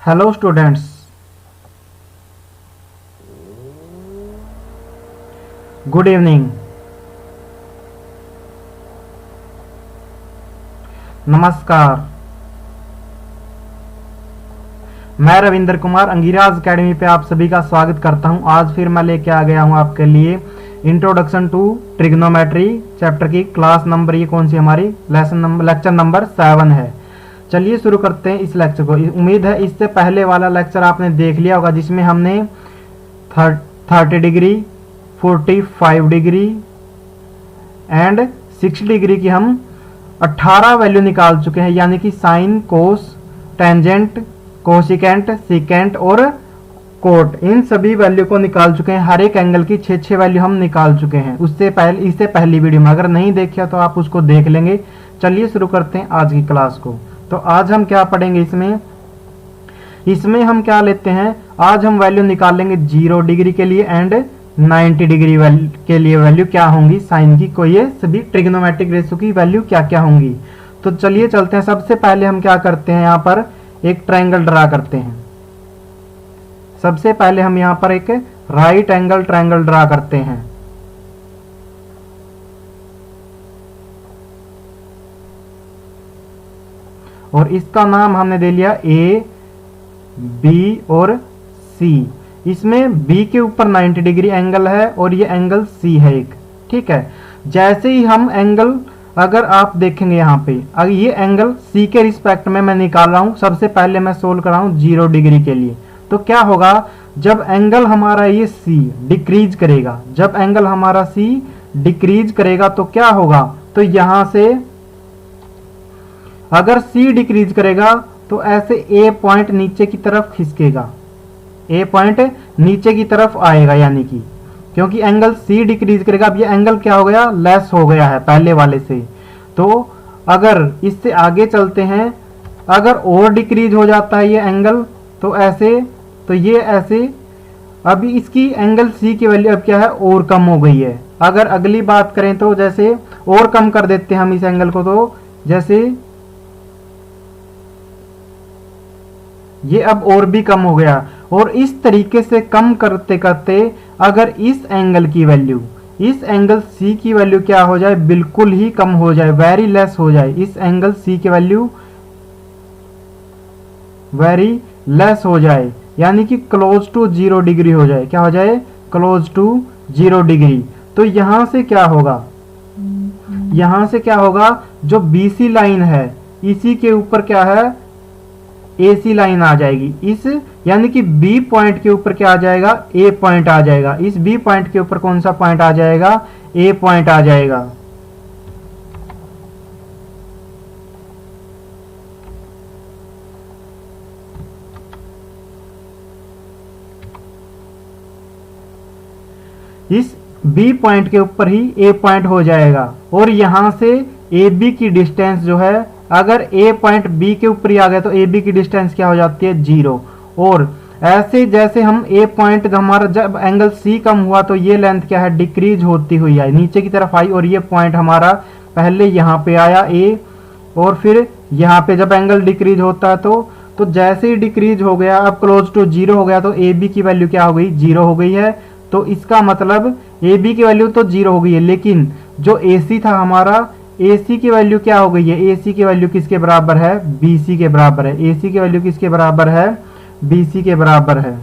Hello students, good evening. नमस्कार। मैं Ravindra Kumar Angiraj academy पे आप सभी का स्वागत करता हूं। आज फिर मैं लेके आ गया हूं आपके लिए इंट्रोडक्शन टू ट्रिग्नोमेट्री चैप्टर की क्लास नंबर, ये कौन सी हमारी लेक्चर नंबर 7 है। चलिए शुरू करते हैं इस लेक्चर को। उम्मीद है इससे पहले वाला लेक्चर आपने देख लिया होगा, जिसमें हमने 30 डिग्री, 45 डिग्री एंड 60 डिग्री की हम 18 वैल्यू निकाल चुके हैं, यानी कि साइन, कोस, टेंजेंट, कोसिकेंट, सिकेंट और कोट, इन सभी वैल्यू को निकाल चुके हैं। हर एक एंगल की 6 वैल्यू हम निकाल चुके हैं इससे पहली वीडियो में। अगर नहीं देखा तो आप उसको देख लेंगे। चलिए शुरू करते हैं आज की क्लास को। तो आज हम क्या पढ़ेंगे इसमें हम क्या लेते हैं, आज हम वैल्यू निकालेंगे 0 डिग्री के लिए एंड 90 डिग्री के लिए वैल्यू क्या होंगी साइन की। कोई ये सभी ट्रिग्नोमेट्रिक रेशियो की वैल्यू क्या क्या होंगी। तो चलिए चलते हैं। सबसे पहले हम क्या करते हैं, यहाँ पर एक ट्रायंगल ड्रा करते हैं। सबसे पहले हम यहाँ पर एक राइट एंगल ट्रायंगल ड्रा करते हैं। और इसका नाम हमने दे लिया ए, बी और सी। इसमें B के ऊपर 90 डिग्री एंगल है और ये एंगल C है एक, ठीक है। जैसे ही हम एंगल, अगर आप देखेंगे यहाँ पे, अगर ये एंगल C के रिस्पेक्ट में मैं निकाल रहा हूँ, सबसे पहले मैं सोल्व कर रहा हूँ 0 डिग्री के लिए। तो क्या होगा, जब एंगल हमारा ये C डिक्रीज करेगा, जब एंगल हमारा C डिक्रीज करेगा तो क्या होगा, तो यहाँ से अगर C डिक्रीज करेगा तो ऐसे A पॉइंट नीचे की तरफ खिसकेगा, A पॉइंट नीचे की तरफ आएगा, यानी कि क्योंकि एंगल C डिक्रीज करेगा। अब ये एंगल क्या हो गया, लेस हो गया है पहले वाले से। तो अगर इससे आगे चलते हैं, अगर और डिक्रीज हो जाता है ये एंगल, तो ऐसे, तो ये ऐसे, अभी इसकी एंगल C की वैल्यू अब क्या है, और कम हो गई है। अगर अगली बात करें तो जैसे और कम कर देते हैं हम इस एंगल को, तो जैसे ये अब और भी कम हो गया। और इस तरीके से कम करते करते अगर इस एंगल की वैल्यू, इस एंगल C की वैल्यू क्या हो जाए, बिल्कुल ही कम हो जाए, वेरी लेस हो जाए, इस एंगल C की वैल्यू वेरी लेस हो जाए, यानी कि क्लोज टू 0 डिग्री हो जाए। क्या हो जाए, क्लोज टू 0 डिग्री। तो यहां से क्या होगा, यहां से क्या होगा, जो BC लाइन है इसी के ऊपर क्या है, AC लाइन आ जाएगी। इस यानी कि B पॉइंट के ऊपर क्या आ जाएगा, A पॉइंट आ जाएगा। इस B पॉइंट के ऊपर कौन सा पॉइंट आ जाएगा, A पॉइंट आ जाएगा। इस B पॉइंट के ऊपर ही A पॉइंट हो जाएगा। और यहां से AB की डिस्टेंस जो है, अगर A पॉइंट B के ऊपर ही आ गया तो AB की डिस्टेंस क्या हो जाती है, 0। और ऐसे जैसे हम A पॉइंट, हमारा जब एंगल C कम हुआ तो ये लेंथ क्या है, डिक्रीज होती हुई आई, नीचे की तरफ आई। और ये पॉइंट हमारा पहले यहाँ पे आया A, और फिर यहाँ पे जब एंगल डिक्रीज होता है तो जैसे ही डिक्रीज हो गया, अब क्लोज टू 0 हो गया, तो AB की वैल्यू क्या हो गई, 0 हो गई है। तो इसका मतलब AB की वैल्यू तो 0 हो गई है, लेकिन जो AC था हमारा, AC की वैल्यू क्या हो गई है, AC की वैल्यू किसके बराबर है, BC के बराबर है। AC की वैल्यू किसके बराबर है, BC के बराबर है।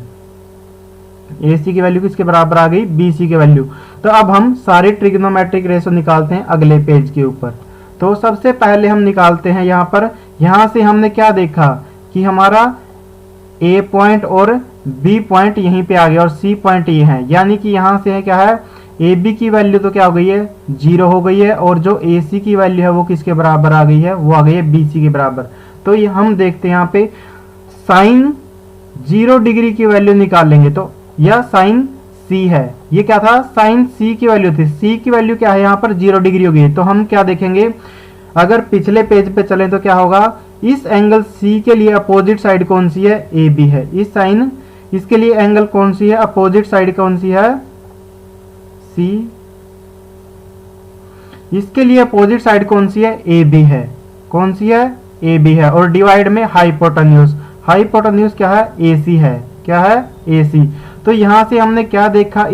AC की वैल्यू किसके बराबर आ गई, BC की वैल्यू। तो अब हम सारे ट्रिग्नोमेट्रिक रेशो निकालते हैं अगले पेज के ऊपर। तो सबसे पहले हम निकालते हैं यहाँ पर, यहाँ से हमने क्या देखा कि हमारा A पॉइंट और B पॉइंट यहीं पे आ गया और C पॉइंट ये है, यानी कि यहाँ से है क्या है, AB की वैल्यू तो क्या हो गई है, 0 हो गई है। और जो AC की वैल्यू है वो किसके बराबर आ गई है, वो आ गई है BC के बराबर। तो ये हम देखते हैं यहाँ पे साइन 0 डिग्री की वैल्यू निकालेंगे, तो यह साइन C है। ये क्या था, साइन C की वैल्यू थी। C की वैल्यू क्या है, यहाँ पर 0 डिग्री हो गई। तो हम क्या देखेंगे, अगर पिछले पेज पे चलें तो क्या होगा, इस एंगल C के लिए अपोजिट साइड कौन सी है, AB है। इस साइन, इसके लिए एंगल कौन सी है, अपोजिट साइड कौन सी है, C। इसके लिए अपोजिट साइड कौन सी है, AB है। कौन सी है, AB है। और डिवाइड में हाइपोटेन्यूज, हाइपोटेन्यूज क्या है, AC है। क्या है, AC। तो यहां से हमने क्या देखा,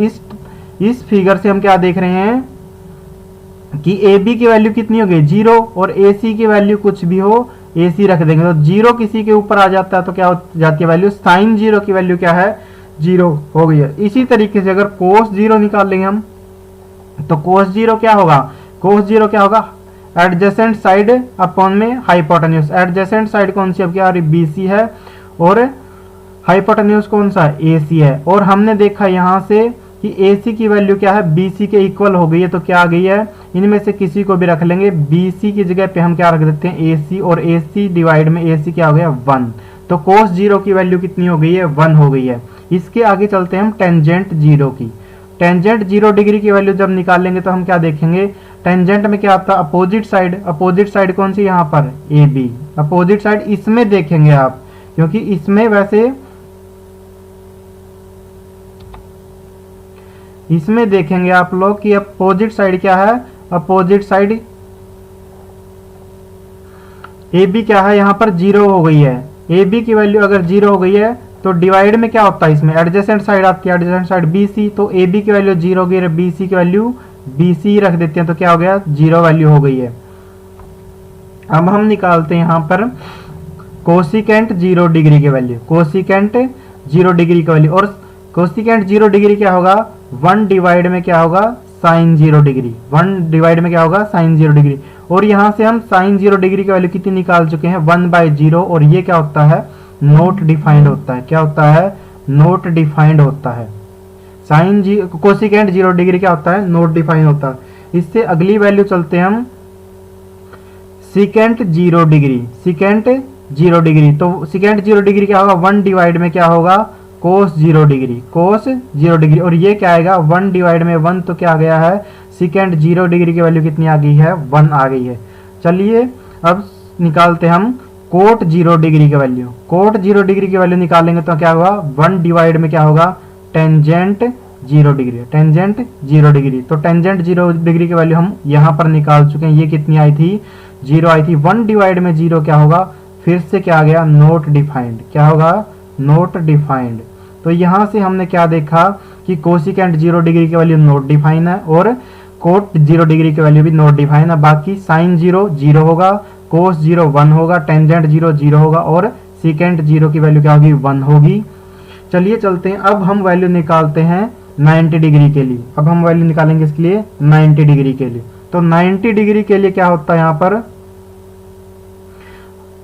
इस फिगर से हम क्या देख रहे हैं कि AB की वैल्यू कितनी हो गई, 0, और AC की वैल्यू कुछ भी हो, AC रख देंगे। तो 0 किसी के ऊपर आ जाता है तो क्या हो जाती है वैल्यू, साइन 0 की वैल्यू क्या है, 0 हो गई है। इसी तरीके से अगर कोस 0 निकाल लेंगे हम, तो कोस 0 क्या होगा, कोस 0 क्या होगा, एडजेसेंट साइड अपॉन में हाइपोटेन्यूज। एडजेसेंट साइड कौन सी, अब क्या BC है, और हाइपोटेन्यूज कौन सा, AC है। और हमने देखा यहाँ से कि AC की वैल्यू क्या है, BC के इक्वल हो गई है। तो क्या आ गई है, इनमें से किसी को भी रख लेंगे, BC की जगह पे हम क्या रख देते हैं, AC, और AC डिवाइड में AC क्या हो गया, 1। तो कोस 0 की वैल्यू कितनी हो गई है, 1 हो गई है। इसके आगे चलते हैं हम टेंजेंट 0 की। टेंजेंट 0 डिग्री की वैल्यू जब निकालेंगे तो हम क्या देखेंगे, टेंजेंट में क्या आता है, अपोजिट साइड। अपोजिट साइड कौन सी, यहाँ पर AB। अपोजिट साइड इसमें देखेंगे आप, क्योंकि इसमें वैसे इसमें देखेंगे आप लोग कि अपोजिट साइड क्या है, अपोजिट साइड AB क्या है, यहाँ पर 0 हो गई है। AB की वैल्यू अगर 0 हो गई है तो डिवाइड में क्या होता है, इसमें एडजेसेंट साइड आती है, एडजेसेंट साइड BC। तो AB की वैल्यू 0 हो गई है, BC की वैल्यू BC रख देते हैं, तो क्या हो गया, 0 वैल्यू हो गई है। अब हम निकालते हैं यहाँ पर कोसिकेंट 0 डिग्री की वैल्यू, कोसिकेंट 0 डिग्री की वैल्यू। और कोसिकेंट 0 डिग्री क्या होगा, 1 डिवाइड में क्या होगा, साइन 0 डिग्री। 1 डिवाइड में क्या होगा, साइन 0 डिग्री। और यहाँ से हम साइन 0 डिग्री की वैल्यू कितनी निकाल चुके हैं, 1/0। और ये क्या होता है, नॉट डिफाइंड होता है। क्या होता है, नॉट डिफाइंड होता है। साइन कोसिकेंट 0 डिग्री क्या होता है, नॉट डिफाइंड होता है। इससे अगली वैल्यू चलते हैं हम सिकेंट 0 डिग्री। सिकेंट 0 डिग्री, तो सिकेंट 0 डिग्री क्या होगा, 1 डिवाइड में क्या होगा, कोस 0 डिग्री, कोस 0 डिग्री। और ये क्या आएगा, 1 डिवाइड में 1, तो क्या आ गया है, सिकेंट 0 डिग्री की वैल्यू कितनी आ गई है, 1 आ गई है। चलिए अब निकालते हैं हम कोट 0 डिग्री की वैल्यू। कोट 0 डिग्री की वैल्यू निकालेंगे तो क्या होगा, 1 डिवाइड में क्या होगा, टेंजेंट 0 डिग्री, टेंजेंट 0 डिग्री। तो टेंजेंट 0 डिग्री की वैल्यू हम यहाँ पर निकाल चुके हैं। ये कितनी आई थी, 0 आई थी। 1 डिवाइड में 0 क्या होगा, फिर से क्या आ गया, नॉट डिफाइंड। क्या होगा, नॉट डिफाइंड। तो यहाँ से हमने क्या देखा कि कोसिकेंट 0 डिग्री की वैल्यू नॉट डिफाइन है, और कोट 0 डिग्री की वैल्यू भी नॉट डिफाइन है। बाकी साइन 0 0 होगा, कोस 0 1 होगा, टेंजेंट 0 0 होगा, और सिकेंट 0 की वैल्यू क्या होगी, 1 होगी। चलिए चलते हैं, अब हम वैल्यू निकालते हैं 90 डिग्री के लिए। अब हम वैल्यू निकालेंगे इसके लिए 90 डिग्री के लिए। तो 90 डिग्री के लिए क्या होता है,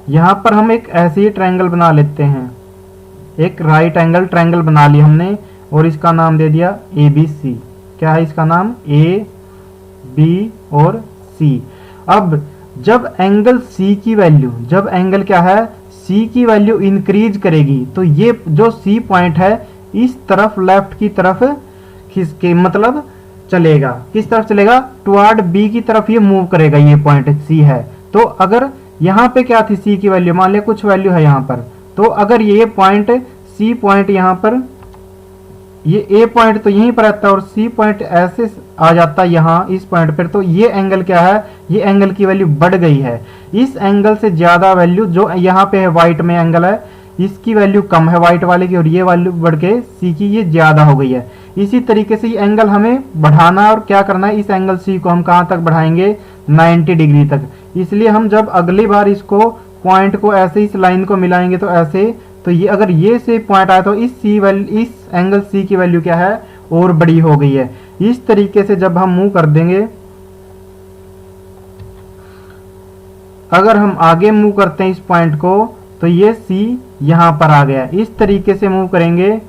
यहाँ पर हम एक ऐसे ही ट्रायंगल बना लेते हैं। एक राइट एंगल ट्रायंगल बना लिया हमने, और इसका नाम दे दिया ABC। क्या है इसका नाम, AB और C। अब जब एंगल C की वैल्यू, जब एंगल क्या है, C की वैल्यू इंक्रीज करेगी, तो ये जो C पॉइंट है इस तरफ लेफ्ट की तरफ खिसके, मतलब चलेगा, किस तरफ चलेगा, टुवर्ड B की तरफ ये मूव करेगा। ये पॉइंट C है। तो अगर यहाँ पे क्या थी C की वैल्यू, मान लिया कुछ वैल्यू है यहाँ पर, तो अगर ये पॉइंट C पॉइंट यहाँ पर, ये A पॉइंट तो यहीं पर रहता है और C पॉइंट ऐसे आ जाता है यहाँ इस पॉइंट पर, तो ये एंगल क्या है, ये एंगल की वैल्यू बढ़ गई है। इस एंगल से ज्यादा वैल्यू जो यहाँ पे है व्हाइट में एंगल है, इसकी वैल्यू कम है व्हाइट वाले की, और ये वैल्यू बढ़ के C की ये ज्यादा हो गई है। इसी तरीके से ये एंगल हमें बढ़ाना और क्या करना है, इस एंगल C को हम कहाँ तक बढ़ाएंगे, 90 डिग्री तक। इसलिए हम जब अगली बार इसको पॉइंट को ऐसे इस लाइन को मिलाएंगे तो ऐसे, तो ये अगर ये से पॉइंट आया तो इस एंगल C की वैल्यू क्या है, और बड़ी हो गई है। इस तरीके से जब हम मूव कर देंगे, अगर हम आगे मूव करते हैं इस पॉइंट को, तो ये C यहां पर आ गया। इस तरीके से मूव करेंगे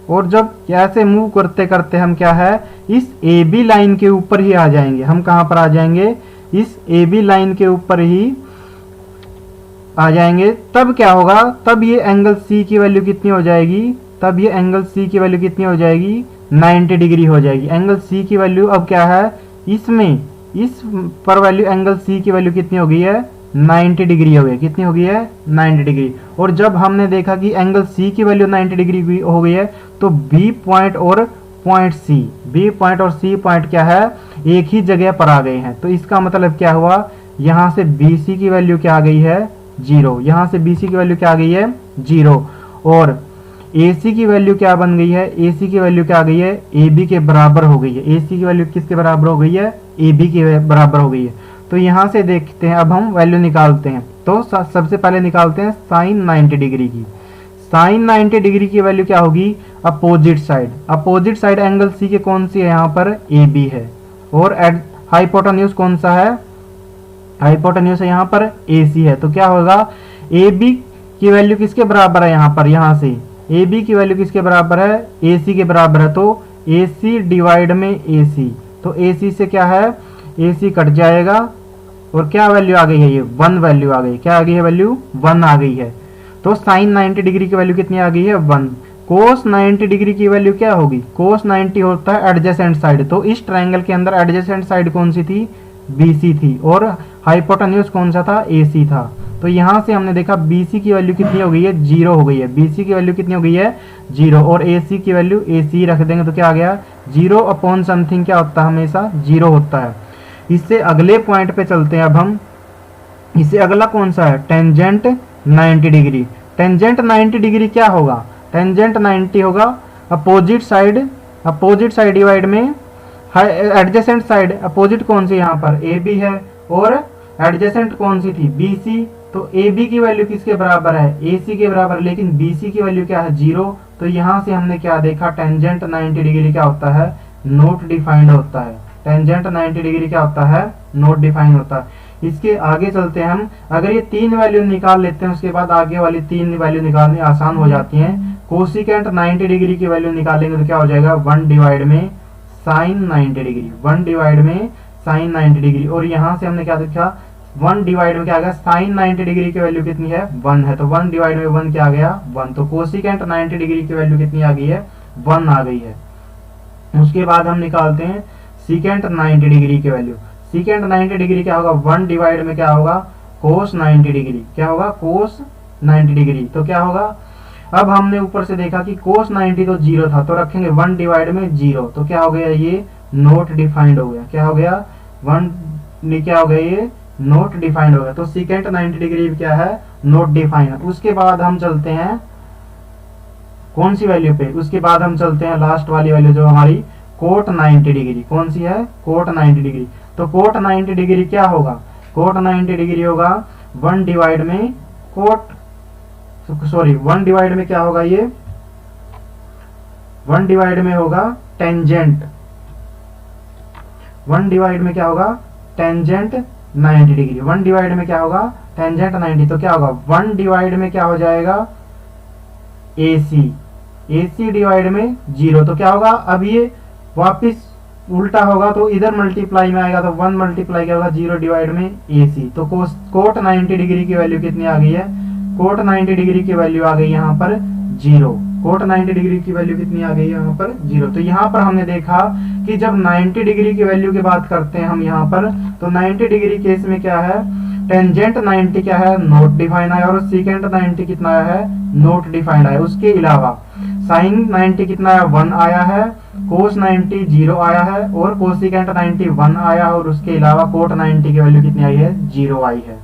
और जब ऐसे मूव करते करते हम क्या है, इस AB लाइन के ऊपर ही आ जाएंगे। हम कहां पर आ जाएंगे, इस AB लाइन के ऊपर ही आ जाएंगे। तब क्या होगा, तब ये एंगल C की वैल्यू कितनी हो जाएगी, तब ये एंगल C की वैल्यू कितनी हो जाएगी, 90 डिग्री हो जाएगी। एंगल C की वैल्यू अब क्या है, इसमें इस पर वैल्यू एंगल C की वैल्यू कितनी हो गई है, 90 डिग्री हो गई। कितनी हो गई है, 90 डिग्री। और जब हमने देखा कि एंगल C की वैल्यू 90 डिग्री हो गई है, तो B पॉइंट और पॉइंट C, B पॉइंट और C पॉइंट क्या है, एक ही जगह पर आ गए हैं। तो इसका मतलब क्या हुआ, यहाँ से BC की वैल्यू क्या आ गई है 0, यहाँ से BC की वैल्यू क्या आ गई है 0, और AC की वैल्यू क्या बन गई है, AC की वैल्यू क्या आ गई है AB के बराबर हो गई है। AC की वैल्यू किसके बराबर हो गई है, AB के बराबर हो गई है। तो यहाँ से देखते हैं, अब हम वैल्यू निकालते हैं। तो सबसे पहले निकालते हैं साइन 90 डिग्री की। साइन 90 डिग्री की वैल्यू क्या होगी, opposite side. Opposite side angle C के कौन सी है, यहाँ पर AB है, और हाइपोटेन्यूज कौन सा है, हाइपोटेन्यूज है यहाँ पर AC है। तो क्या होगा, AB की वैल्यू किसके बराबर है, यहाँ पर, यहाँ से AB की वैल्यू किसके बराबर है, AC के बराबर है। तो AC डिवाइड में AC, तो AC से क्या है, AC कट जाएगा, और क्या वैल्यू आ गई है, ये 1 वैल्यू आ गई। क्या आ गई है वैल्यू, 1 आ गई है। तो साइन 90 डिग्री की वैल्यू कितनी आ गई है, 1। कोस 90 डिग्री की वैल्यू क्या होगी, कोस 90 होता है एडजेसेंट साइड। तो इस ट्रायंगल के अंदर एडजेसेंट साइड कौन सी थी, BC थी, और हाइपोटेन्यूज कौन सा था, AC था। तो यहाँ से हमने देखा BC की वैल्यू कितनी हो गई है, 0 हो गई है। BC की वैल्यू कितनी हो गई है, 0, और AC की वैल्यू AC रख देंगे तो क्या आ गया, 0 अपॉन समथिंग क्या होता है, हमेशा 0 होता है। इससे अगले पॉइंट पे चलते हैं अब हम। इससे अगला कौन सा है, टेंजेंट 90 डिग्री। टेंजेंट 90 डिग्री क्या होगा, टेंजेंट 90 होगा opposite side, opposite side divide में एडजेसेंट साइड। अपोजिट कौन सी यहाँ पर AB है, और एडजेसेंट कौन सी थी, BC। तो AB की वैल्यू किसके बराबर है, AC के बराबर, लेकिन BC की वैल्यू क्या है, 0। तो यहाँ से हमने क्या देखा, टेंजेंट 90 डिग्री क्या होता है, नॉट डिफाइंड होता है। टेंजेंट 90 डिग्री क्या होता है, नॉट डिफाइंड होता है। इसके आगे चलते हैं हम। अगर ये 3 वैल्यू निकाल लेते हैं, उसके बाद आगे वाली 3 वैल्यू निकालनी आसान हो जाती है। कोसिकेंट 90 डिग्री की वैल्यू निकालेंगे तो क्या हो जाएगा, 1 डिवाइड में साइन 90 डिग्री, 1 डिवाइड में साइन 90 डिग्री। और यहाँ से हमने क्या देखा, 1 डिवाइड में क्या आ गया, साइन 90 डिग्री की वैल्यू कितनी है, 1 है। तो 1 डिवाइड में 1 क्या आ गया, 1। तो कोसिकेंट 90 डिग्री की वैल्यू कितनी आ गई है, 1 आ गई है। उसके बाद हम निकालते हैं सीकेंट 90 डिग्री की वैल्यू। सीकेंट 90 डिग्री क्या होगा, 1 डिवाइड में क्या होगा, कोस 90 डिग्री। क्या होगा, कोस 90 डिग्री। तो क्या होगा, अब हमने ऊपर से देखा कि कोस 90 तो 0 था, तो रखेंगे 1 डिवाइड में 0। तो क्या हो गया, ये नॉट डिफाइंड हो गया। क्या हो गया, 1 क्या हो गया, ये नॉट डिफाइंड हो गया। तो सीकेंट 90 डिग्री क्या है, नॉट डिफाइंड। उसके बाद हम चलते हैं कौन सी वैल्यू पे, उसके बाद हम चलते हैं लास्ट वाली वैल्यू जो हमारी कोट 90 डिग्री। कौन सी है, कोट 90 डिग्री। तो कोट 90 डिग्री क्या होगा, कोट 90 डिग्री होगा 1 डिवाइड में कोट, सॉरी 1 डिवाइड में क्या होगा, ये 1 डिवाइड में होगा टेंजेंट, 1 डिवाइड में क्या होगा, टेंजेंट 90 डिग्री। 1 डिवाइड में क्या होगा, टेंजेंट 90। तो क्या होगा, 1 डिवाइड में क्या हो जाएगा, AC, AC डिवाइड में 0। तो क्या होगा, अब ये वापिस उल्टा होगा, तो इधर मल्टीप्लाई में आएगा, तो 1 मल्टीप्लाई क्या होगा, 0 डिवाइड में AC। तो कोट 90 डिग्री की वैल्यू कितनी आ गई है, कोट 90 डिग्री की वैल्यू आ गई यहाँ पर 0। कोट 90 डिग्री की वैल्यू कितनी आ गई है, यहाँ पर 0। तो यहाँ पर हमने देखा कि जब 90 डिग्री की वैल्यू की बात करते हैं हम यहाँ पर, तो 90 डिग्री केस में क्या है, टेंजेंट 90 क्या है, नॉट डिफाइंड है, और सीकेंट 90 कितना है, नॉट डिफाइंड है। उसके अलावा साइन 90 कितना है, 1 आया है, कोस 90 0 आया है, और कोसिकेंट 90 1 आया है, और उसके अलावा कोट 90 की वैल्यू कितनी आई है, 0 आई है।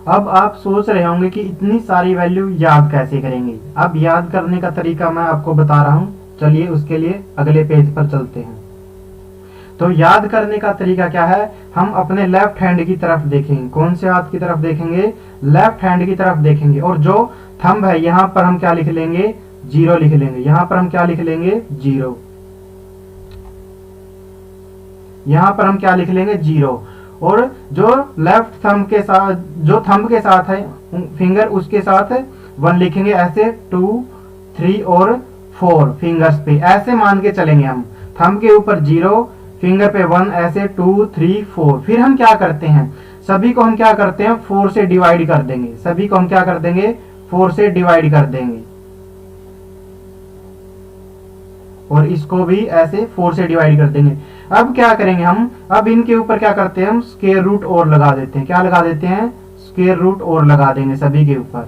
अब आप सोच रहे होंगे कि इतनी सारी वैल्यू याद कैसे करेंगे। अब याद करने का तरीका मैं आपको बता रहा हूं, चलिए उसके लिए अगले पेज पर चलते हैं। तो याद करने का तरीका क्या है, हम अपने लेफ्ट हैंड की तरफ देखेंगे। कौन से हाथ की तरफ देखेंगे, लेफ्ट हैंड की तरफ देखेंगे, और जो थंब है यहाँ पर हम क्या लिख लेंगे, 0 लिख लेंगे। यहाँ पर हम क्या लिख लेंगे, 0। यहाँ पर हम क्या लिख लेंगे, 0। और जो लेफ्ट थंब के साथ, जो थंब के साथ है फिंगर, उसके साथ 1 लिखेंगे। ऐसे 2 3 और 4 फिंगर्स पे ऐसे मान के चलेंगे हम। थंब के ऊपर 0, फिंगर पे 1, ऐसे 2 3 4। फिर हम क्या करते हैं, सभी को हम क्या करते हैं, 4 से डिवाइड कर देंगे। सभी को हम क्या कर देंगे, 4 से डिवाइड कर देंगे, और इसको भी ऐसे 4 से डिवाइड कर देंगे। अब क्या करेंगे हम, अब इनके ऊपर क्या करते हैं हम, स्क्वायर रूट और लगा देते हैं। क्या लगा देते हैं, स्क्वायर रूट और लगा देंगे सभी के ऊपर।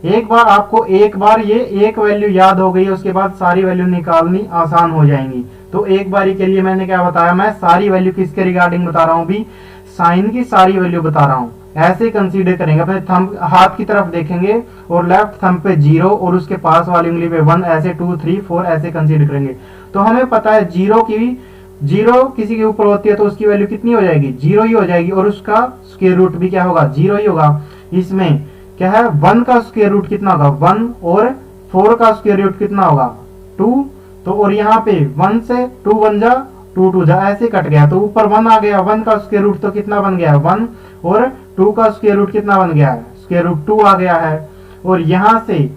एक बार आपको, एक बार ये एक वैल्यू याद हो गई है, उसके बाद सारी वैल्यू निकालनी आसान हो जाएंगी। तो एक बारी के लिए मैंने क्या बताया, मैं सारी वैल्यू किसके रिगार्डिंग बता रहा हूँ, भी साइन की सारी वैल्यू बता रहा हूँ। ऐसे कंसीडर करेंगे, अपने थंब हाथ की तरफ देखेंगे और लेफ्ट थंब पे 0 और उसके पास वाली उंगली पे 1, ऐसे 2 3 4 ऐसे कंसीडर करेंगे। तो हमें पता है 0 किसी के ऊपर होती है तो उसकी वैल्यू कितनी हो जाएगी, 0 ही हो जाएगी, और उसका स्क्वायर रूट भी क्या होगा, 0 ही होगा। इसमें क्या है, 1 का स्क्वायर रूट कितना होगा 1, और 4 का स्क्वायर रूट कितना होगा 2। तो और यहाँ पे 1 से 2 बन जा, 2 2 जा, ऐसे कट गया, तो ऊपर 1 आ गया, 1 का स्क्वायर रूट तो कितना बन गया 1, और 2 का स्क्वायर रूट कितना बन गया है, स्क्वायर रूट 2 आ गया है। और यहाँ से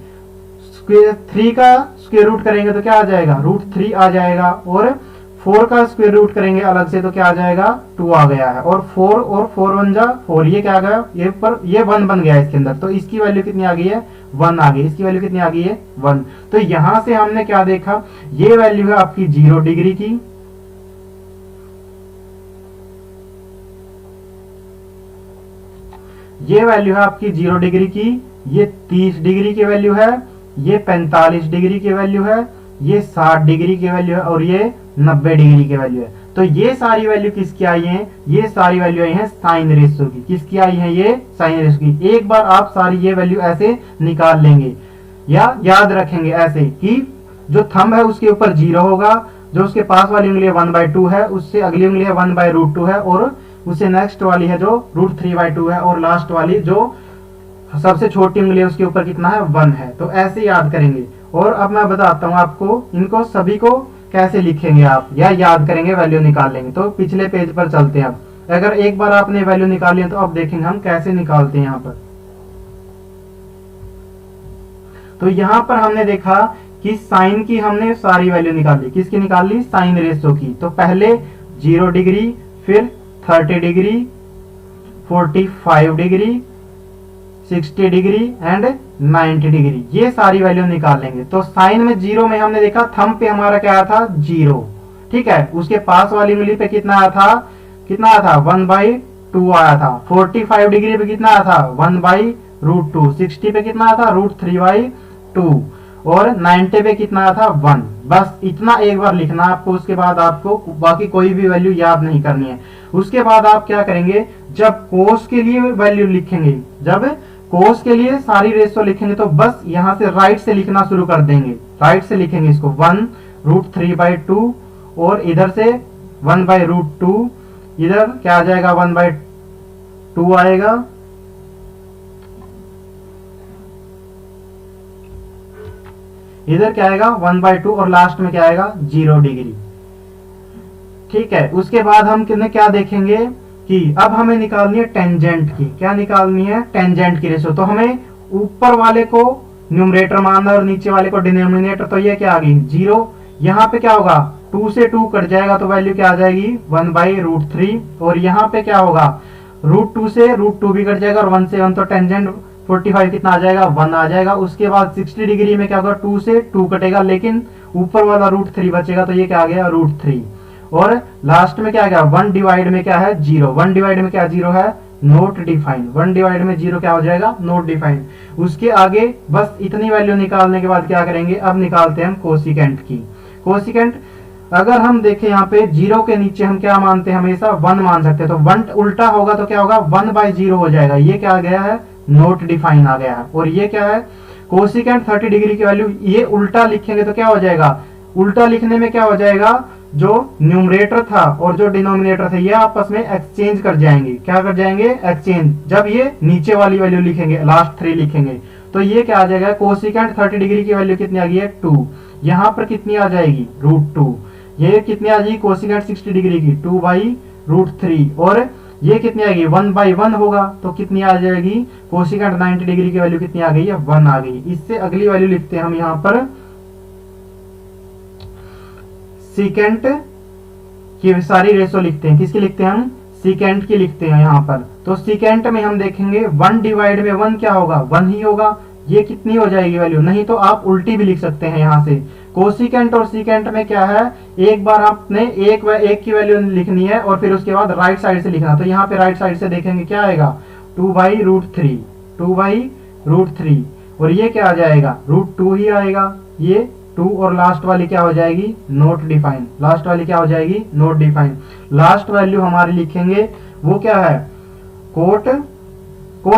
3 का स्क्वायर रूट करेंगे तो क्या आ जाएगा, √3 आ जाएगा, और 4 का स्क्वायर रूट करेंगे अलग से तो क्या आ जाएगा, 2 आ गया है, और 4 और 4 बन जा 4, ये क्या आ गया, ये 1 बन गया इसके अंदर, तो इसकी वैल्यू कितनी आ गई है 1 आ गई, इसकी वैल्यू कितनी आ गई है 1। तो यहां से हमने क्या देखा, ये वैल्यू है आपकी 0 डिग्री की, ये वैल्यू है आपकी 0 डिग्री की, ये 30 डिग्री की वैल्यू है, ये 45 डिग्री की वैल्यू है, ये 60 डिग्री की वैल्यू है, और ये 90 डिग्री की वैल्यू है। तो ये सारी वैल्यू किसकी आई है, ये सारी वैल्यू आई है साइन रेशियो की। किसकी आई है, ये साइन रेशियो की। एक बार आप सारी ये वैल्यू ऐसे निकाल लेंगे या याद रखेंगे ऐसे कि जो थंब है उसके ऊपर 0 होगा, जो उसके पास वाली उंगली 1/2 है, उससे अगली उंगली है 1/√2 है, और उससे नेक्स्ट वाली है जो √3/2 है, और लास्ट वाली जो सबसे छोटी उंगली है उसके ऊपर कितना है 1 है। तो ऐसे याद करेंगे। और अब मैं बताता हूं आपको इनको सभी को कैसे लिखेंगे आप, या याद करेंगे, वैल्यू निकाल लेंगे। तो पिछले पेज पर चलते हैं। अब अगर एक बार आपने वैल्यू निकाली है तो अब देखेंगे हम कैसे निकालते हैं यहाँ पर। तो यहाँ पर हमने देखा कि साइन की हमने सारी वैल्यू निकाली। किसकी निकाली, साइन रेशियो की। तो पहले 0 डिग्री, फिर 30 degree, 45 degree, 60 degree and 90 degree, ये सारी वैल्यू निकाल लेंगे। तो साइन में 0 में हमने देखा थंब पे हमारा क्या आया था 0, ठीक है। उसके पास वाली उंगली पे कितना आया था, 1/2 आया था। 45 डिग्री पे कितना आया था 1/√2। 60 पे कितना आया था √3/2, और 90 पे कितना आया था 1। बस इतना एक बार लिखना आपको, उसके बाद आपको बाकी कोई भी वैल्यू याद नहीं करनी है। उसके बाद आप क्या करेंगे, जब कोस के लिए वैल्यू लिखेंगे, जब कोस के लिए सारी रेशियो लिखेंगे तो बस यहां से राइट से लिखना शुरू कर देंगे। राइट से लिखेंगे इसको 1√3/2, और इधर से 1/√2, इधर क्या आ जाएगा 1/2 आएगा, इधर क्या आएगा 1/2, और लास्ट में क्या आएगा 0 डिग्री, ठीक है। उसके बाद हम क्या देखेंगे कि अब हमें निकालनी है टेंजेंट की। क्या निकालनी है, टेंजेंट की रेशियो। तो हमें ऊपर वाले को न्यूमरेटर मानना और नीचे वाले को डिनोमिनेटर। तो ये क्या आ गई 0, यहाँ पे क्या होगा 2 से 2 कट जाएगा तो वैल्यू क्या आ जाएगी 1/√3, और यहाँ पे क्या होगा √2 से √2 भी कट जाएगा, और 1 से 1 तो टेंजेंट 45 कितना आ जाएगा 1 आ जाएगा। उसके बाद 60 डिग्री में क्या होगा 2 से 2 कटेगा, लेकिन ऊपर वाला √3 बचेगा, तो ये क्या आ गया √3। और लास्ट में क्या आ गया 1 डिवाइड में क्या है 0, 1 डिवाइड में क्या 0 है नोट डिफाइन, 1 डिवाइड में 0 क्या हो जाएगा नोट डिफाइन। उसके आगे बस इतनी वैल्यू निकालने के बाद क्या करेंगे, अब निकालते हैं हम कोसिकेंट की। कोसिकेंट अगर हम देखें यहाँ पे 0 के नीचे हम क्या मानते हैं, हमेशा 1 मान सकते हैं। तो 1 उल्टा होगा तो क्या होगा 1/0 हो जाएगा, ये क्या आ गया है नोट डिफाइन आ गया है। और ये क्या है कोसिकेंट 30 डिग्री की वैल्यू, ये उल्टा लिखेंगे तो क्या हो जाएगा, उल्टा लिखने में क्या हो जाएगा, जो न्यूमरेटर था और जो डिनोमिनेटर था ये आपस में एक्सचेंज कर जाएंगे। क्या कर जाएंगे एक्सचेंज, जब ये नीचे वाली वैल्यू लिखेंगे लास्ट 3 लिखेंगे तो ये क्या आ जाएगा कोसिकेंट 30 डिग्री की वैल्यू कितनी आ गई है 2, यहाँ पर कितनी आ जाएगी √2। ये कितनी आ जाएगी कोसिकेंट 60 डिग्री की 2/√3, और ये कितनी आएगी 1/1 होगा तो कितनी आ जाएगी कोसिकेंट 90 डिग्री की वैल्यू कितनी आ गई है 1 आ गई। इससे अगली वैल्यू लिखते हैं हम यहाँ पर सीकेंट की सारी रेशो लिखते हैं। किसकी लिखते हैं हम सीकेंट की लिखते हैं यहाँ पर। तो सीकेंट में हम देखेंगे 1 डिवाइड में 1 क्या होगा 1 ही होगा, ये कितनी हो जाएगी वैल्यू, नहीं तो आप उल्टी भी लिख सकते हैं यहाँ से। कोसिकेंट और सीकेंट में क्या है, एक बार आपने एक की वैल्यू लिखनी है और फिर उसके बाद राइट साइड से लिखना। तो यहाँ पे राइट साइड से देखेंगे क्या आएगा 2/√3, और ये क्या आ जाएगा √2 ही आएगा, ये 2 और लास्ट वाली क्या हो जाएगी, नॉट डिफाइन। लास्ट वाली क्या हो जाएगी, नॉट डिफाइन। लास्ट वैल्यू हमारी लिखेंगे वो क्या है, कोट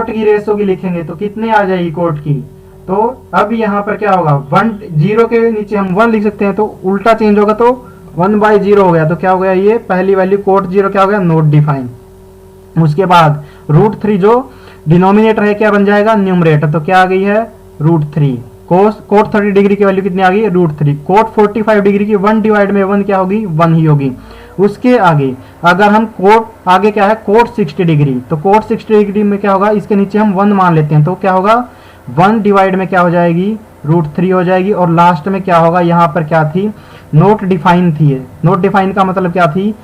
की रेशो की लिखेंगे तो कितने आ जाएगी कोट की। तो अब यहाँ पर क्या होगा, 1 0 के नीचे हम 1 लिख सकते हैं, तो उल्टा चेंज होगा तो 1/0 हो गया। तो क्या हो गया, ये पहली वैल्यू कोट 0 क्या हो गया, नॉट डिफाइन। उसके बाद √3 जो डिनोमिनेटर है क्या बन जाएगा, न्यूमरेटर। तो क्या आ गई है, √3। कोट 30 डिग्री की वैल्यू कितनी आ गई, √3। कोट 45 डिग्री की 1 डिवाइड में 1 क्या होगी, 1 ही होगी। उसके आगे अगर हम कोट आगे क्या है, कोट 60 डिग्री, तो कोट 60 डिग्री में क्या होगा, इसके नीचे हम 1 मान लेते हैं, तो क्या होगा 1 डिवाइड में क्या हो जाएगी, √3 हो जाएगी। और लास्ट में क्या होगा, यहाँ पर क्या थी, नोट डिफाइन थी। नोट डिफाइन का मतलब क्या थी,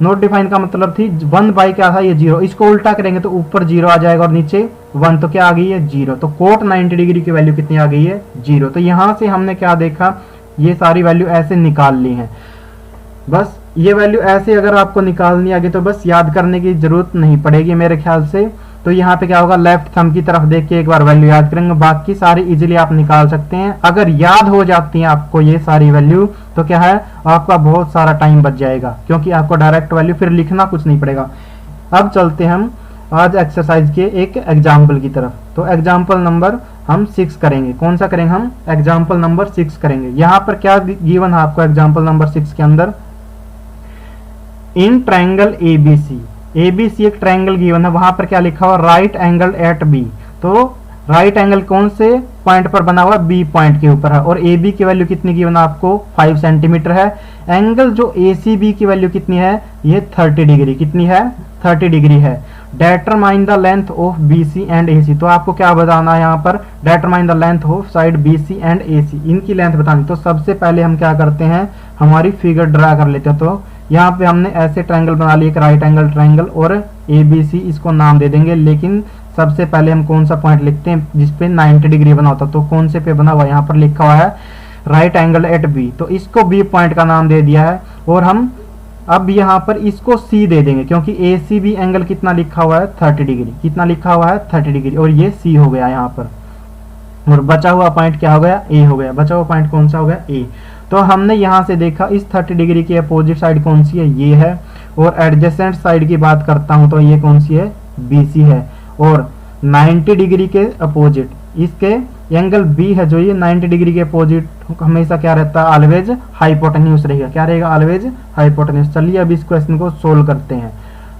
नोट डिफाइन का मतलब थी 1 क्या था, ये 0। इसको उल्टा करेंगे तो ऊपर 0 आ जाएगा और नीचे 1, तो क्या आ गई है, 0। तो कोट 90 डिग्री की वैल्यू कितनी आ गई है, 0। तो यहाँ से हमने क्या देखा, ये सारी वैल्यू ऐसे निकाल ली है। बस ये वैल्यू ऐसे अगर आपको निकालनी आगे तो बस याद करने की जरूरत नहीं पड़ेगी मेरे ख्याल से। तो यहाँ पे क्या होगा, लेफ्ट थंब की तरफ देख के एक बार वैल्यू याद करेंगे, बाकी सारी इजीली आप निकाल सकते हैं। अगर याद हो जाती है आपको ये सारी वैल्यू तो क्या है, आपका बहुत सारा टाइम बच जाएगा, क्योंकि आपको डायरेक्ट वैल्यू फिर लिखना कुछ नहीं पड़ेगा। अब चलते हम आज एक्सरसाइज के एक एग्जाम्पल की तरफ। तो एग्जाम्पल नंबर हम 6 करेंगे। कौन सा करेंगे, हम एग्जाम्पल नंबर 6 करेंगे। यहाँ पर क्या गिवन है आपको एग्जाम्पल नंबर 6 के अंदर, इन ट्रायंगल ABC एक ट्रायंगल गिवन है, वहां पर क्या लिखा हुआ, राइट एंगल एट B। तो राइट एंगल कौन से पॉइंट पर बना हुआ, B पॉइंट के ऊपर है। और AB की वैल्यू कितनी गिवन है आपको, 5 सेंटीमीटर है। एंगल जो ACB की वैल्यू कितनी है, ये 30 डिग्री, कितनी है, 30 डिग्री है। Determine the length of BC and AC। तो आपको क्या बताना है यहाँ पर, determine the length of side BC and AC, इनकी लेंथ बतानी। तो सबसे पहले हम क्या करते हैं, हमारी फिगर ड्रा कर लेते हैं। तो यहाँ पे हमने ऐसे ट्रायंगल बना लिया, एक राइट एंगल ट्रायंगल, और ABC इसको नाम दे देंगे। लेकिन सबसे पहले हम कौन सा पॉइंट लिखते हैं जिसपे 90 डिग्री बना होता, तो कौन से पे बना हुआ, यहाँ पर लिखा हुआ है राइट एंगल एट B। तो इसको B पॉइंट का नाम दे दिया है। और हम अब यहाँ पर इसको C दे देंगे, क्योंकि ACB एंगल कितना लिखा हुआ है, 30 डिग्री। कितना लिखा हुआ है, 30 डिग्री, और ये C हो गया यहाँ पर। और बचा हुआ पॉइंट क्या हो गया, A हो गया। बचा हुआ पॉइंट कौन सा हो गया, A। तो हमने यहाँ से देखा इस 30 डिग्री की अपोजिट साइड कौन सी है, ये है। और एडजेसेंट साइड की बात करता हूँ तो ये कौन सी है, BC है। और 90 डिग्री के अपोजिट इसके एंगल B है, जो ये 90 डिग्री के अपोजिट हमेशा क्या रहता है, ऑलवेज हाइपोटेन्यूज रहेगा। क्या रहेगा, ऑलवेज हाइपोटेन्यूज। चलिए अब इस क्वेश्चन को सोल्व करते हैं।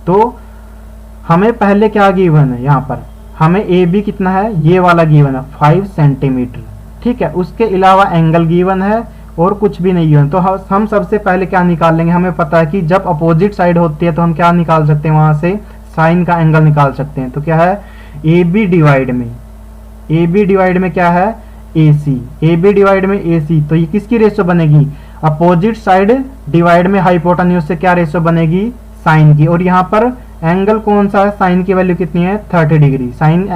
तो हमें पहले क्या गिवन है, यहाँ पर हमें AB कितना है, ये वाला गिवन है 5 सेंटीमीटर, ठीक है। उसके अलावा एंगल गिवन है और कुछ भी नहीं है। तो हम सबसे पहले क्या निकाल लेंगे, हमें पता है कि जब अपोजिट साइड होती है तो हम क्या निकाल सकते हैं, वहां से साइन का एंगल निकाल सकते हैं। तो क्या है, AB डिवाइड में क्या है, AC। AB डिवाइड में AC, तो ये किसकी रेशो बनेगी, अपोजिट साइड डिवाइड में हाइपोटेन्यूज से क्या रेशो बनेगी, साइन की। और यहाँ पर एंगल कौन सा है, साइन की वैल्यू कितनी है, 30 डिग्री। साइन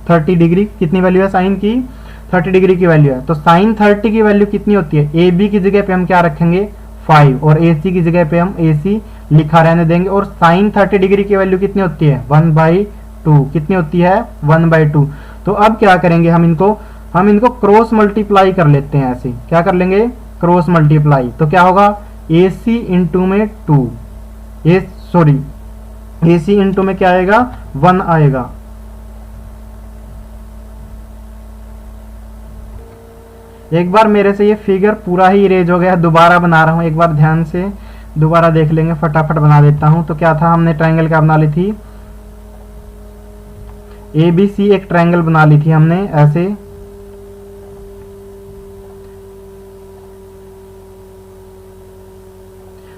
30 डिग्री कितनी वैल्यू है, साइन की 30 डिग्री की वैल्यू है। तो साइन 30 की वैल्यू कितनी होती है, AB की जगह पे हम क्या रखेंगे, 5, और AC की जगह पे हम AC लिखा रहने देंगे। और साइन 30 डिग्री की वैल्यू कितनी होती है, 1/2। कितनी होती है, 1/2। तो अब क्या करेंगे, हम इनको क्रॉस मल्टीप्लाई कर लेते हैं। ऐसे क्या कर लेंगे, क्रॉस मल्टीप्लाई। तो क्या होगा, AC इंटू में 2, AC इंटू में क्या आएगा, 1 आएगा। एक बार मेरे से ये फिगर पूरा ही इरेज हो गया, दोबारा बना रहा हूं, एक बार ध्यान से दोबारा देख लेंगे, फटाफट बना देता हूं। तो क्या था, हमने ट्रायंगल क्या बना ली थी, ABC एक ट्रायंगल बना ली थी हमने ऐसे।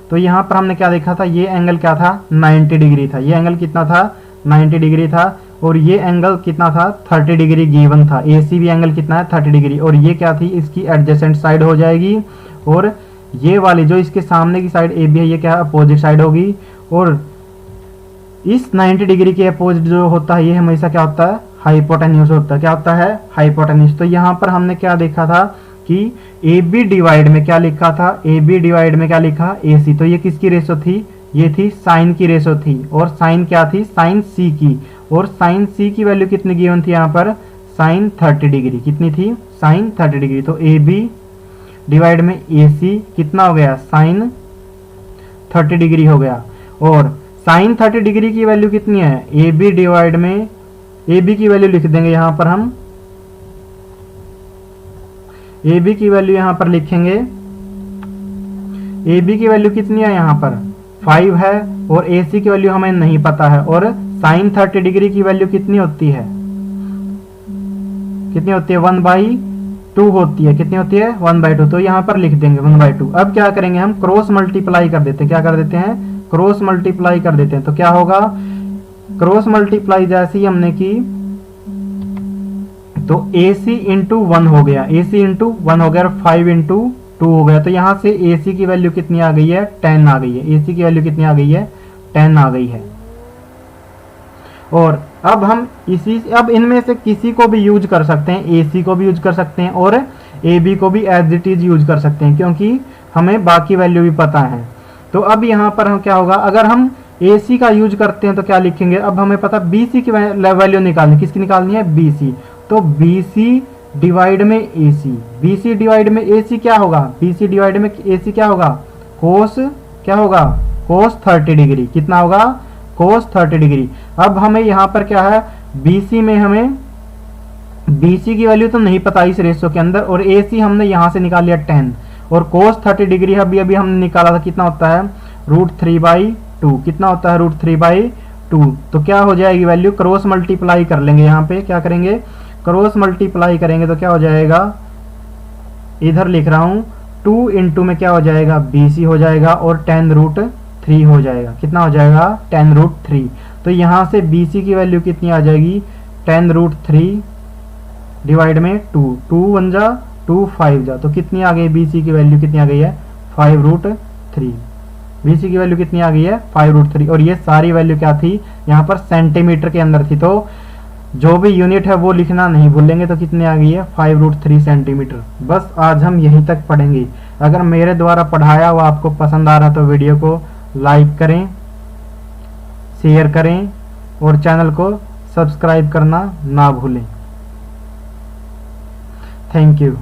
तो यहां पर हमने क्या देखा था, ये एंगल क्या था, 90 डिग्री था। ये एंगल कितना था, 90 डिग्री था। और ये एंगल कितना था, 30 डिग्री गिवन था। ACB एंगल कितना है, 30 डिग्री। और ये क्या थी, इसकी एडजेसेंट साइड हो जाएगी। और ये वाली जो इसके सामने की साइड AB है, ये क्या है, अपोजिट साइड होगी। और इस 90 डिग्री के अपोजिट जो होता है, ये हमेशा क्या होता है, हाइपोटेन्यूज होता है। क्या होता है, हाइपोटेन्यूज। तो यहाँ पर हमने क्या देखा था कि AB डिवाइड में क्या लिखा था, AB डिवाइड में क्या लिखा, AC। तो ये किसकी रेशो थी, ये थी साइन की रेशो थी। और साइन क्या थी, साइन C की। और साइन C की वैल्यू कितनी गिवन थी यहाँ पर, साइन 30 डिग्री। कितनी थी, साइन 30 डिग्री। तो AB डिवाइड में AC कितना हो गया, साइन 30 डिग्री हो गया। और साइन 30 डिग्री की वैल्यू कितनी है, AB डिवाइड में AB की वैल्यू लिख देंगे यहाँ पर हम, AB की वैल्यू यहाँ पर लिखेंगे, AB की वैल्यू कितनी है यहाँ पर 5 है, और AC की वैल्यू हमें नहीं पता है। और साइन 30 डिग्री की वैल्यू कितनी होती है, कितनी होती है 1/2 होती है, कितनी होती है 1/2, तो यहाँ पर लिख देंगे 1/2। अब क्या करेंगे हम, क्रॉस मल्टीप्लाई कर देते हैं, क्या कर देते हैं, क्रॉस मल्टीप्लाई कर देते हैं। तो क्या होगा, क्रॉस मल्टीप्लाई जैसे ही हमने की तो AC इंटू 1 हो गया, AC इंटू 1 हो गया, और 5 इंटू 2 हो गया। तो यहां से AC की वैल्यू कितनी आ गई है, 10 आ गई है। AC की वैल्यू कितनी आ गई है, 10 आ गई है। और अब हम अब इनमें से किसी को भी यूज कर सकते हैं, AC को भी यूज कर सकते हैं और AB को भी एज इट इज यूज कर सकते हैं, क्योंकि हमें बाकी वैल्यू भी पता है। तो अब यहाँ पर हम क्या होगा, अगर हम AC का यूज करते हैं तो क्या लिखेंगे, अब हमें पता BC की वैल्यू निकालनी, किसकी निकालनी है, BC। तो BC डिवाइड में AC, BC डिवाइड में AC क्या होगा, BC डिवाइड में AC क्या होगा, कोस क्या होगा, कोस 30 डिग्री, कितना होगा, कोस 30 डिग्री। अब हमें यहाँ पर क्या है, BC में हमें BC की वैल्यू तो नहीं पता इस रेशो के अंदर, और AC हमने यहाँ से निकाल लिया 10, और कोस 30 डिग्री अभी अभी हमने निकाला था, कितना होता है √3/2, कितना होता है √3/2। तो क्या हो जाएगी वैल्यू, क्रॉस मल्टीप्लाई कर लेंगे, यहाँ पे क्या करेंगे, क्रॉस मल्टीप्लाई करेंगे तो क्या हो जाएगा, इधर लिख रहा हूं 2 इंटू में क्या हो जाएगा, BC हो जाएगा, और 10√3 हो जाएगा, कितना हो जाएगा 10√3। तो यहां से BC की वैल्यू कितनी आ जाएगी, 10√3 डिवाइड में 2, 2 1 जा 2 5 जा, तो कितनी आ गई BC की वैल्यू, कितनी आ गई है 5√3। BC की वैल्यू कितनी आ गई है 5√3, और ये सारी वैल्यू क्या थी, यहाँ पर सेंटीमीटर के अंदर थी। तो जो भी यूनिट है वो लिखना नहीं भूलेंगे। तो कितनी आ गई है 5√3 सेंटीमीटर। बस आज हम यहीं तक पढ़ेंगे। अगर मेरे द्वारा पढ़ाया हुआ आपको पसंद आ रहा तो वीडियो को लाइक करें, शेयर करें, और चैनल को सब्सक्राइब करना ना भूलें। Thank you.